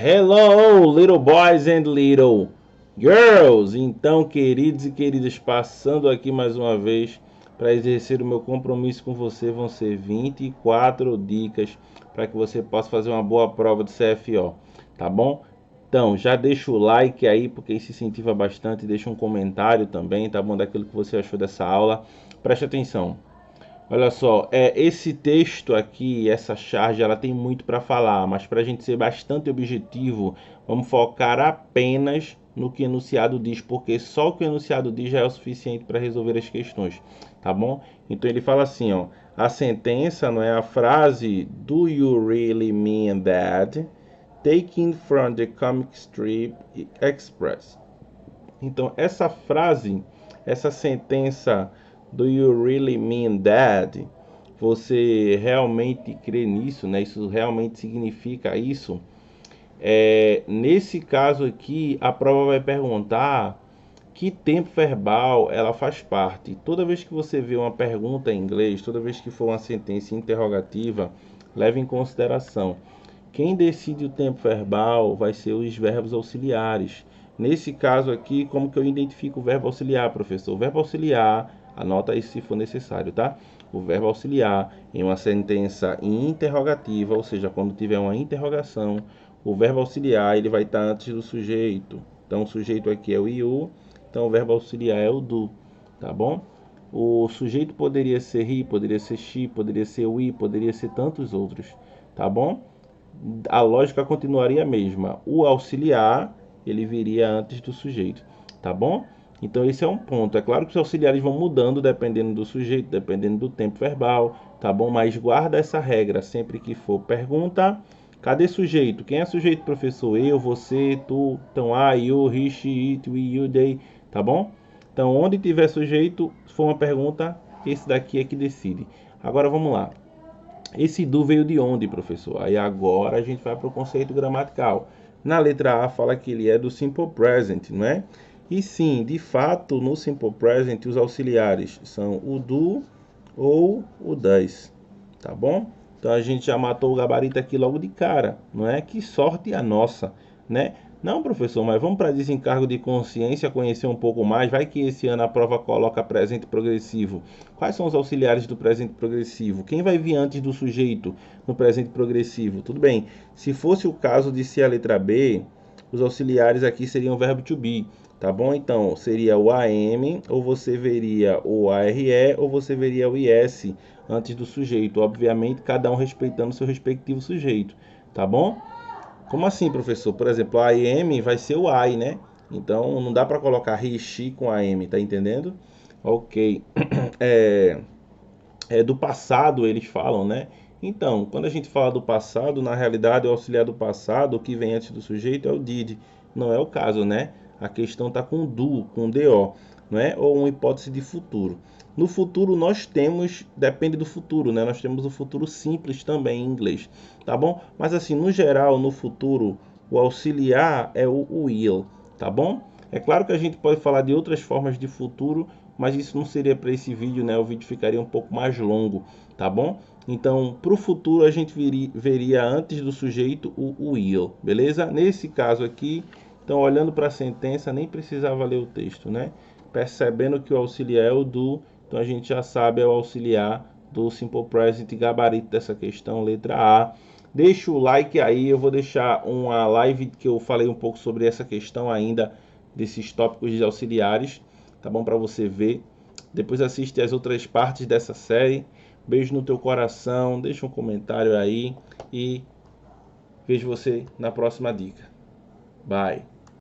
Hello, little boys and little girls! Então, queridos e queridas, passando aqui mais uma vez para exercer o meu compromisso com você, vão ser 24 dicas para que você possa fazer uma boa prova do CFO, tá bom? Então, já deixa o like aí, porque isso incentiva bastante, deixa um comentário também, tá bom? Daquilo que você achou dessa aula. Preste atenção. Olha só, esse texto aqui, essa charge, ela tem muito para falar, mas para a gente ser bastante objetivo, vamos focar apenas no que o enunciado diz, porque só o que o enunciado diz já é o suficiente para resolver as questões, tá bom? Então ele fala assim, ó, a sentença, não é a frase "Do you really mean that?" Taken from the comic strip Express. Então essa frase, essa sentença "Do you really mean that?" Você realmente crê nisso, né? Isso realmente significa isso? Nesse caso aqui, a prova vai perguntar que tempo verbal ela faz parte. Toda vez que você vê uma pergunta em inglês, toda vez que for uma sentença interrogativa, leve em consideração. Quem decide o tempo verbal vai ser os verbos auxiliares. Nesse caso aqui, como que eu identifico o verbo auxiliar, professor? O verbo auxiliar, anota aí se for necessário, tá? O verbo auxiliar em uma sentença interrogativa, ou seja, quando tiver uma interrogação, o verbo auxiliar ele vai estar antes do sujeito. Então, o sujeito aqui é o you, então o verbo auxiliar é o do, tá bom? O sujeito poderia ser he, poderia ser she, poderia ser we, poderia ser tantos outros, tá bom? A lógica continuaria a mesma. O auxiliar, ele viria antes do sujeito, tá bom? Então esse é um ponto. É claro que os auxiliares vão mudando dependendo do sujeito, dependendo do tempo verbal, tá bom? Mas guarda essa regra sempre que for pergunta. Cadê sujeito? Quem é sujeito, professor? Eu, você, tu. Então, I, you, he, she, it, we, you, they, tá bom? Então, onde tiver sujeito, se for uma pergunta, esse daqui é que decide. Agora vamos lá. Esse do veio de onde, professor? Aí agora a gente vai para o conceito gramatical. Na letra A fala que ele é do simple present, não é? E sim, de fato, no simple present os auxiliares são o do ou o das, tá bom? Então a gente já matou o gabarito aqui logo de cara, não é? Que sorte a nossa, né? Não, professor, mas vamos para desencargo de consciência conhecer um pouco mais. Vai que esse ano a prova coloca presente progressivo. Quais são os auxiliares do presente progressivo? Quem vai vir antes do sujeito no presente progressivo? Tudo bem. Se fosse o caso de ser a letra B, os auxiliares aqui seriam o verbo to be, tá bom? Então, seria o am, ou você veria o are, ou você veria o is antes do sujeito. Obviamente, cada um respeitando seu respectivo sujeito, tá bom? Como assim, professor? Por exemplo, a am vai ser o I, né? Então, não dá para colocar he, she com am, tá entendendo? Ok. Do passado eles falam, né? Então, quando a gente fala do passado, na realidade o auxiliar do passado, o que vem antes do sujeito é o did. Não é o caso, né? A questão está com do, com do, não é? Ou uma hipótese de futuro. No futuro nós temos, depende do futuro, né? Nós temos o futuro simples também em inglês, tá bom? Mas assim, no geral, no futuro, o auxiliar é o will, tá bom? É claro que a gente pode falar de outras formas de futuro, mas isso não seria para esse vídeo, né? O vídeo ficaria um pouco mais longo, tá bom? Então, para o futuro, a gente veria antes do sujeito o will, beleza? Nesse caso aqui, então, olhando para a sentença, nem precisava ler o texto, né? Percebendo que o auxiliar é o do, então a gente já sabe é o auxiliar do Simple Present, gabarito dessa questão, letra A. Deixa o like aí, eu vou deixar uma live que eu falei um pouco sobre essa questão ainda, desses tópicos de auxiliares, tá bom? Para você ver. Depois assiste as outras partes dessa série. Beijo no teu coração, deixa um comentário aí e vejo você na próxima dica. Bye!